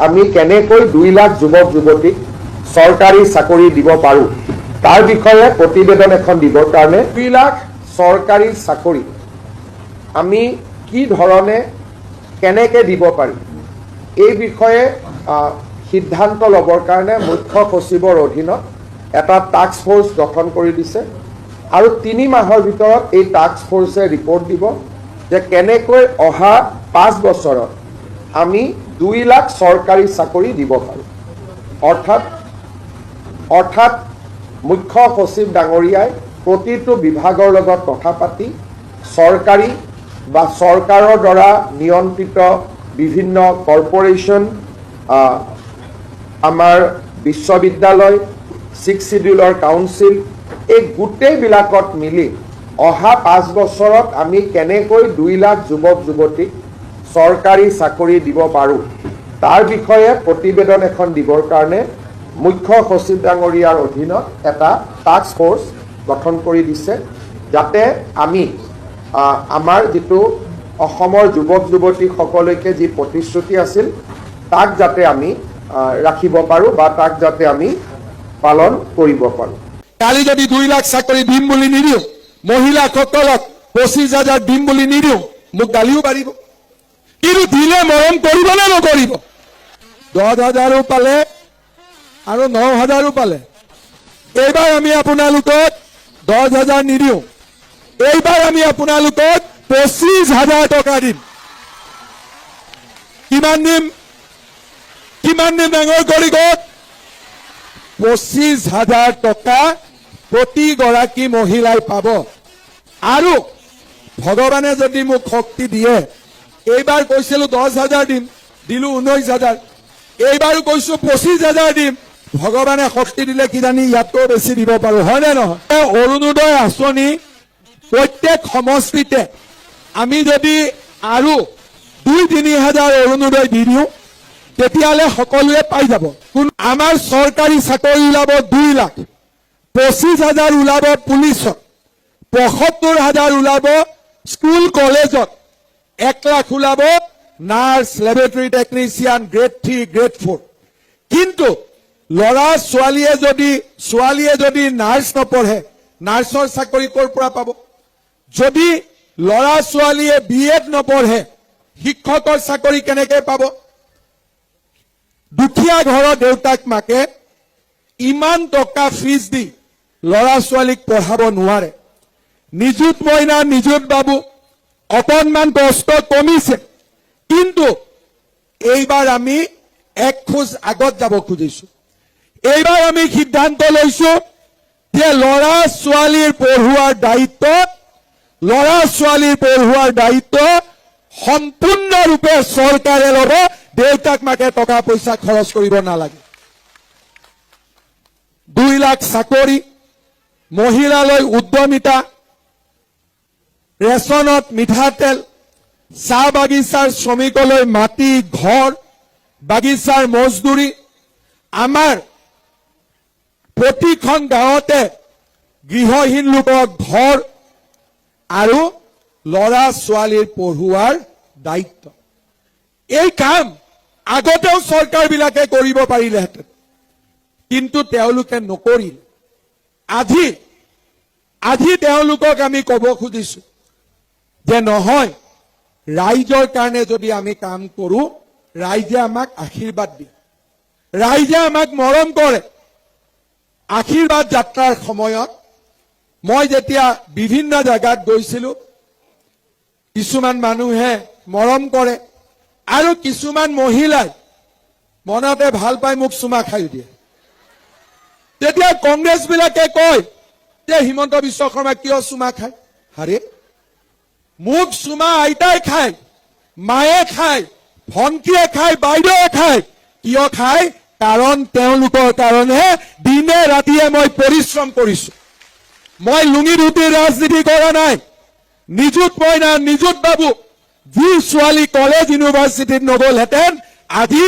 আমি কেনেকৈ 2 লাখ যুৱক যুৱতীক চৰকাৰী চাকৰি দিব পাৰোঁ তাৰ বিষয়ে প্ৰতিবেদন এখন দিবৰ কাৰণে 2 লাখ চৰকাৰী চাকৰি আমি কি ধৰণে কেনেকৈ দিব পাৰিম এই বিষয়ে সিদ্ধান্ত ল'বৰ কাৰণে মুখ্য সচিবৰ অধীনত এটা টাস্ক ফোৰ্স গঠন কৰি দিছে আৰু 3 মাহৰ ভিতৰত এই টাস্ক ফোৰ্সে ৰিপৰ্ট দিব যে কেনেকৈ অহা 5 বছৰত আমি 2 লাখ চৰকাৰী চাকৰি দিব পাৰোঁ অৰ্থাৎ মুখ্য সচিব ডাঙৰীয়াই প্ৰতিটো বিভাগৰ লগত কথা পাতি চৰকাৰী বা চৰকাৰৰ দ্বাৰা নিয়ন্ত্ৰিত বিভিন্ন কৰ্পোৰেচন আমাৰ বিশ্ববিদ্যালয় 6 শিডিউলৰ কাউন্সিল এই গোটেইবিলাকত মিলি অহা 5 বছৰত আমি কেনেকৈ 2 লাখ যুৱক যুৱতীক চৰকাৰী চাকৰি দিব পাৰোঁ তাৰ বিষয়ে প্ৰতিবেদন এখন দিবৰ কাৰণে মুখ্য সচিব ডাঙৰীয়াৰ অধীনত এটা টাস্ক ফোৰ্স গঠন কৰি দিছে যাতে আমি আমাৰ যেটো অসমৰ যুৱক যুৱতী সকলকে যি প্ৰতিশ্ৰুতি আছিল তাক যাতে আমি ৰাখিব পাৰোঁ বা তাক যাতে আমি পালন কৰিব পাৰোঁ কালি যদি 2 লাখ চাকৰি দিম বুলি নিদিও মহিলাসকলক 25,000 দিম বুলি নিদিও মোক গালিও পাৰিব কিন্তু দিলে মৰম কৰিব নে নকৰিব 10,000ও পালে আৰু 9,000ও পালে এইবাৰ আমি আপোনালোকক 10,000 নিদিও এইবাৰ আমি আপোনালোকক 25,000 টকা দিম কিমান দিম ডাঙৰ কৰি কওক 25,000 টকা প্ৰতিগৰাকী মহিলাই পাব আৰু ভগৱানে যদি মোক শক্তি দিয়ে এইবাৰ কৈছিলো 10,000 দিম দিলো 19,000 এইবাৰো কৈছো 25,000 দিম ভগৱানে শক্তি দিলে কি জানি ইয়াতকৈ বেছি দিব পাৰো হয় নে নহয় অৰুণোদয় আঁচনি প্ৰত্যেক সমষ্টিতে আমি যদি আৰু 2-3,000 অৰুণোদয় দি দিওঁ তেতিয়াহ'লে সকলোৱে পাই যাব আমাৰ চৰকাৰী চাকৰি ওলাব 2 লাখ 25,000 ওলাব পুলিচত 75,000 ওলাব স্কুল কলেজত 1 লাখ ওলাব nurse laboratory technician grade 3 grade 4 কিন্তু লৰা ছোৱালীয়ে যদি নাৰ্ছ নপঢ়ে নাৰ্ছৰ চাকৰি ক'ৰ পৰা পাব যদি লৰা ছোৱালীয়ে বিএড নপঢ়ে শিক্ষকৰ চাকৰি কেনেকৈ পাব দুখীয়া ঘৰৰ দেউতাক মাকে ইমান টকা ফিজ দি লৰা ছোৱালীক পঢ়াব নোৱাৰে নিযুত মইনা নিযুত বাবু অকণমান কষ্ট কমিছে কিন্তু এইবাৰ আমি এক খোজ আগত যাব খুজিছো এইবাৰ আমি সিদ্ধান্ত লৈছো যে লৰা ছোৱালীৰ পঢ়ুৱাৰ দায়িত্ব সম্পূৰ্ণৰূপে চৰকাৰে ল'ব দেউতাক মাকে টকা পইচা খৰচ কৰিব নালাগে 2 লাখ চাকৰি মহিলালৈ উদ্যমিতা ৰেচনত মিঠাতেল চাহ বাগিচাৰ শ্ৰমিকলৈ মাটি ঘৰ বাগিচাৰ মজদুৰি আমাৰ প্ৰতিখন গাঁৱতে গৃহহীন লোকক ঘৰ আৰু লৰা ছোৱালীৰ পঢ়ুৱাৰ দায়িত্ব এই কাম আগতেও চৰকাৰবিলাকে কৰিব পাৰিলেহেঁতেন কিন্তু তেওঁলোকে নকৰিল আজি তেওঁলোকক আমি ক'ব খুজিছো যে নহয় ৰাইজৰ কাৰণে যদি আমি কাম কৰো ৰাইজে আমাক আশীৰ্বাদ দিয়ে ৰাইজে আমাক মৰম কৰে আশীৰ্বাদ যাত্ৰাৰ সময়ত মই যেতিয়া বিভিন্ন জায়গাত গৈছিলো কিছুমান মানুহে মৰম কৰে আৰু কিছুমান মহিলাই মনতে ভাল পাই মোক চুমা খাই দিয়ে তেতিয়া কংগ্ৰেছ বিলাকে কয় যে হিমন্ত বিশ্ব শৰ্মা কিয় চুমা খায় হাৰে মোক চুমা আইতাই খায় মায়ে খায় ভণ্টিয়ে খায় বাইদেৱে খায় কিয় খায় কাৰণ তেওঁলোকৰ কাৰণে দিনে ৰাতিয়ে মই পৰিশ্ৰম কৰিছো মই লুঙি ধুতিৰ ৰাজনীতি কৰা নাই নিযুত মইনা নিযুত বাবু যি ছোৱালী কলেজ ইউনিভাৰ্চিটিত নগলহেঁতেন আজি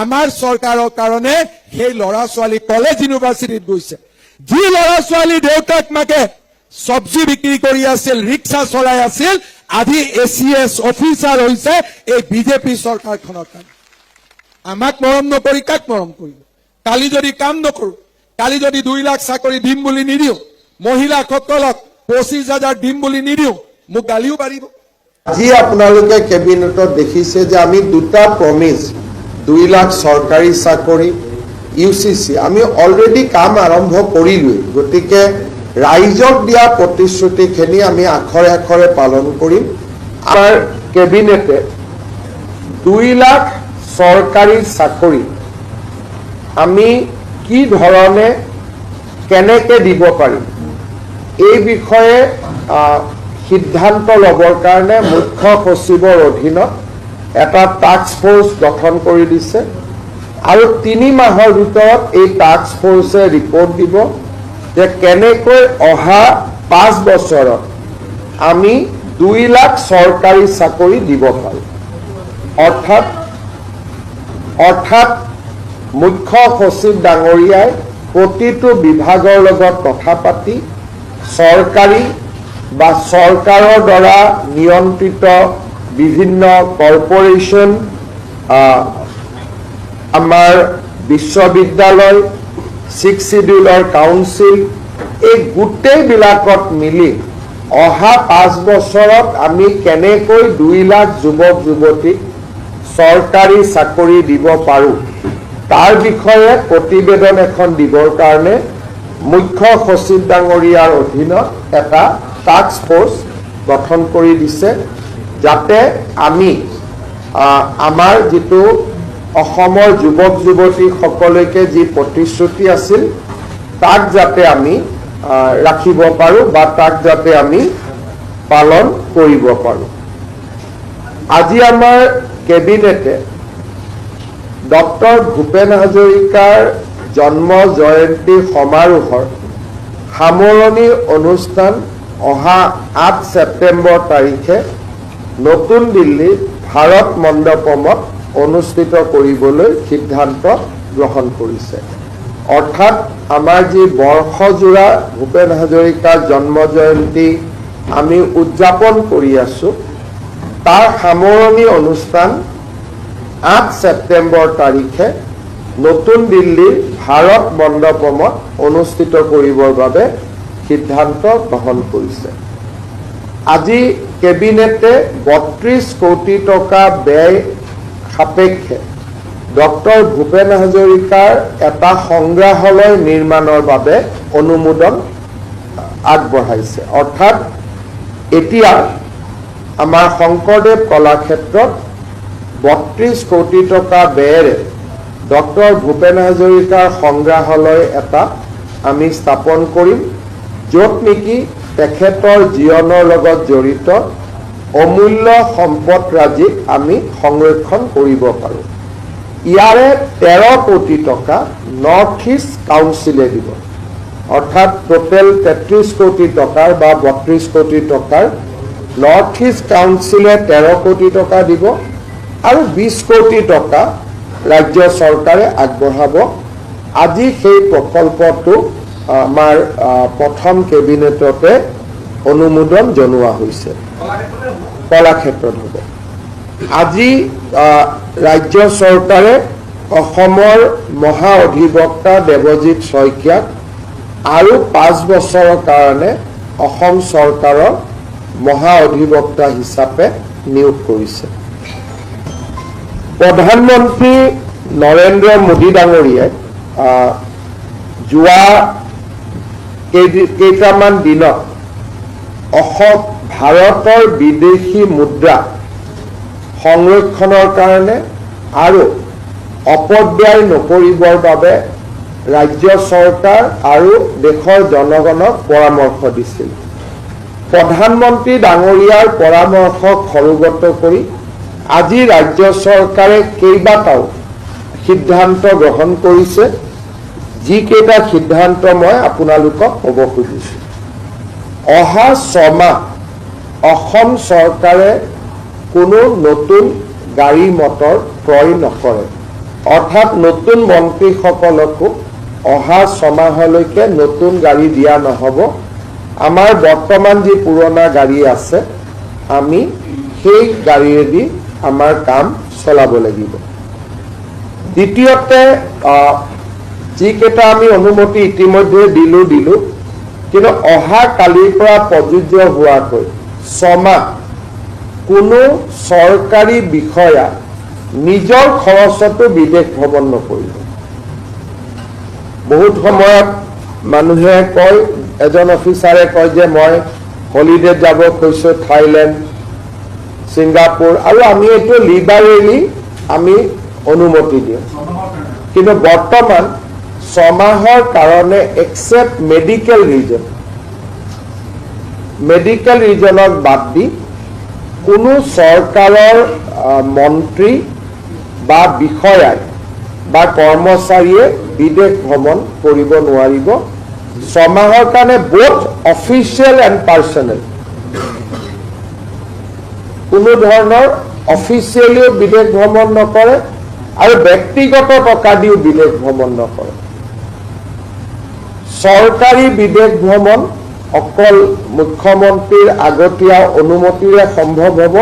আমাৰ চৰকাৰৰ কাৰণে সেই ল'ৰা ছোৱালী কলেজ ইউনিভাৰ্চিটিত গৈছে যি ল'ৰা ছোৱালী দেউতাক মাকে চব্জি বিক্ৰী কৰি আছিল ৰিক্সা চলাই আছিল আজি ACS অফিচাৰ হৈছে এই বিজেপি চৰকাৰখনৰ কাৰণে আমাক মৰম নকৰি কাক মৰম কৰিব? কালি যদি কাম নকৰো, কালি যদি 2 লাখ চাকৰি দিম বুলি নিদিওঁ, মহিলাসকলক 25,000 দিম বুলি নিদিওঁ, মোক গালিও পাৰিব। আজি আপোনালোকে কেবিনেটত দেখিছে যে আমি 2টা প্ৰমিছ, 2 লাখ চৰকাৰী চাকৰি, UCC আমি অলৰেডি কাম আৰম্ভ কৰিলোৱেই। গতিকে ৰাইজক দিয়া প্ৰতিশ্ৰুতিখিনি আমি আখৰে আখৰে পালন কৰিম। আমাৰ কেবিনেটে 2 লাখ চৰকাৰী চাকৰি আমি কি ধৰণে কেনেকৈ দিব পাৰিম এই বিষয়ে সিদ্ধান্ত ল'বৰ কাৰণে মুখ্য সচিবৰ অধীনত এটা টাস্ক ফ'ৰ্চ গঠন কৰি দিছে আৰু 3 মাহৰ ভিতৰত এই টাস্ক ফ'ৰ্চে ৰিপৰ্ট দিব যে কেনেকৈ অহা 5 বছৰত আমি 2 লাখ চৰকাৰী চাকৰি দিব পাৰোঁ। অৰ্থাৎ মুখ্য সচিব ডাঙৰীয়াই প্ৰতিটো বিভাগৰ লগত কথা পাতি চৰকাৰী বা চৰকাৰৰ দ্বাৰা নিয়ন্ত্ৰিত বিভিন্ন কৰ্পোৰেশ্যন, আমাৰ বিশ্ববিদ্যালয়, 6 শিডিউলৰ কাউন্সিল, এই গোটেইবিলাকত মিলি অহা 5 বছৰত আমি কেনেকৈ 2 লাখ যুৱক যুৱতীক চৰকাৰী চাকৰি দিব পাৰোঁ তাৰ বিষয়ে প্ৰতিবেদন এখন দিবৰ কাৰণে মুখ্য সচিব ডাঙৰীয়াৰ অধীনত এটা টাস্ক ফ'ৰ্চ গঠন কৰি দিছে, যাতে আমি আমাৰ যিটো অসমৰ যুৱক যুৱতীসকলকে যি প্ৰতিশ্ৰুতি আছিল তাক যাতে আমি ৰাখিব পাৰোঁ বা তাক যাতে আমি পালন কৰিব পাৰোঁ। আজি আমাৰ কেবিনেটে ডক্টৰ ভূপেন হাজৰিকাৰ জন্ম জয়ন্তী সমাৰোহৰ সামৰণি অনুষ্ঠান অহা 8 ছেপ্টেম্বৰ তাৰিখে নতুন দিল্লীৰ ভাৰত মণ্ডপমত অনুষ্ঠিত কৰিবলৈ সিদ্ধান্ত গ্ৰহণ কৰিছে। অৰ্থাৎ আমাৰ যি বৰ্ষজোৰা ভূপেন হাজৰিকাৰ জন্ম জয়ন্তী আমি উদযাপন কৰি আছোঁ তাৰ সামৰণি অনুষ্ঠান 8 ছেপ্টেম্বৰ তাৰিখে নতুন দিল্লীৰ ভাৰত মণ্ডপমত অনুষ্ঠিত কৰিবৰ বাবে সিদ্ধান্ত গ্ৰহণ কৰিছে। আজি কেবিনেটে 32 কোটি টকা ব্যয় সাপেক্ষে ডক্টৰ ভূপেন হাজৰিকাৰ এটা সংগ্ৰহালয় নিৰ্মাণৰ বাবে অনুমোদন আগবঢ়াইছে। অৰ্থাৎ এতিয়া আমাৰ শংকৰদেৱ কলাক্ষেত্ৰত 32 কোটি টকা ব্যয়েৰে ডক্টৰ ভূপেন হাজৰিকাৰ সংগ্ৰহালয় এটা আমি স্থাপন কৰিম, য'ত নেকি তেখেতৰ জীৱনৰ লগত জড়িত অমূল্য সম্পদৰাজিক আমি সংৰক্ষণ কৰিব পাৰোঁ। ইয়াৰে 13 কোটি টকা নৰ্থ ইষ্ট কাউন্সিলে দিব। অৰ্থাৎ টোটেল 33 কোটি টকাৰ বা 32 কোটি টকাৰ নৰ্থ ইষ্ট কাউন্সিলে 13 কোটি টকা দিব আৰু 20 কোটি টকা ৰাজ্য চৰকাৰে আগবঢ়াব। আজি সেই প্ৰকল্পটো আমাৰ প্ৰথম কেবিনেটতে অনুমোদন জনোৱা হৈছে। কলাক্ষেত্ৰত হ'ব। আজি ৰাজ্য চৰকাৰে অসমৰ মহা অধিবক্তা দেৱজিৎ শইকীয়াক আৰু 5 বছৰৰ কাৰণে অসম চৰকাৰৰ মহা অধিবক্তা হিচাপে নিয়োগ কৰিছে। প্ৰধানমন্ত্ৰী নৰেন্দ্ৰ মোদী ডাঙৰীয়াই যোৱা কেইটামান দিনত ভাৰতৰ বিদেশী মুদ্ৰা সংৰক্ষণৰ কাৰণে আৰু অপব্যয় নকৰিবৰ বাবে ৰাজ্য চৰকাৰ আৰু দেশৰ জনগণক পৰামৰ্শ দিছিল। প্ৰধানমন্ত্ৰী ডাঙৰীয়াৰ পৰামৰ্শক সৰুগত কৰি আজি ৰাজ্য চৰকাৰে কেইবাটাও সিদ্ধান্ত গ্ৰহণ কৰিছে, যিকেইটা সিদ্ধান্ত মই আপোনালোকক ক'ব খুজিছোঁ। অহা 6 মাহ অসম চৰকাৰে কোনো নতুন গাড়ী মটৰ ক্ৰয় নকৰে। অৰ্থাৎ নতুন মন্ত্ৰীসকলকো অহা 6 মাহলৈকে নতুন গাড়ী দিয়া নহ'ব। আমাৰ বৰ্তমান যি পুৰণা গাড়ী আছে আমি সেই গাড়ীয়েদি আমাৰ কাম চলাব লাগিব। দ্বিতীয়তে যিকেইটা আমি অনুমতি ইতিমধ্যে দিলো কিন্তু অহা কালিৰ পৰা প্ৰযোজ্য হোৱাকৈ 6 মাহ কোনো চৰকাৰী বিষয়া নিজৰ খৰচতো বিদেশ ভ্ৰমণ নকৰিব। বহুত সময়ত মানুহে কয়, এজন অফিচাৰে কয় যে মই হলিডেত যাব কৈছো থাইলেণ্ড, ছিংগাপুৰ, আৰু আমি এইটো লিবাৰেলি আমি অনুমতি দিওঁ। কিন্তু বৰ্তমান 6 মাহৰ কাৰণে এক্সেপ্ট মেডিকেল ৰিজনক বাদ দি কোনো চৰকাৰৰ মন্ত্ৰী বা বিষয়াই বা কৰ্মচাৰীয়ে বিদেশ ভ্ৰমণ কৰিব নোৱাৰিব 6 মাহৰ কাৰণে, বোথ অফিচিয়েল এণ্ড পাৰ্চনেল। কোনো ধৰণৰ অফিচিয়েলিও বিদেশ ভ্ৰমণ নকৰে আৰু ব্যক্তিগত টকা দিও বিদেশ ভ্ৰমণ নকৰে। চৰকাৰী বিদেশ ভ্ৰমণ অকল মুখ্যমন্ত্ৰীৰ আগতীয়া অনুমতিৰে সম্ভৱ হ'ব।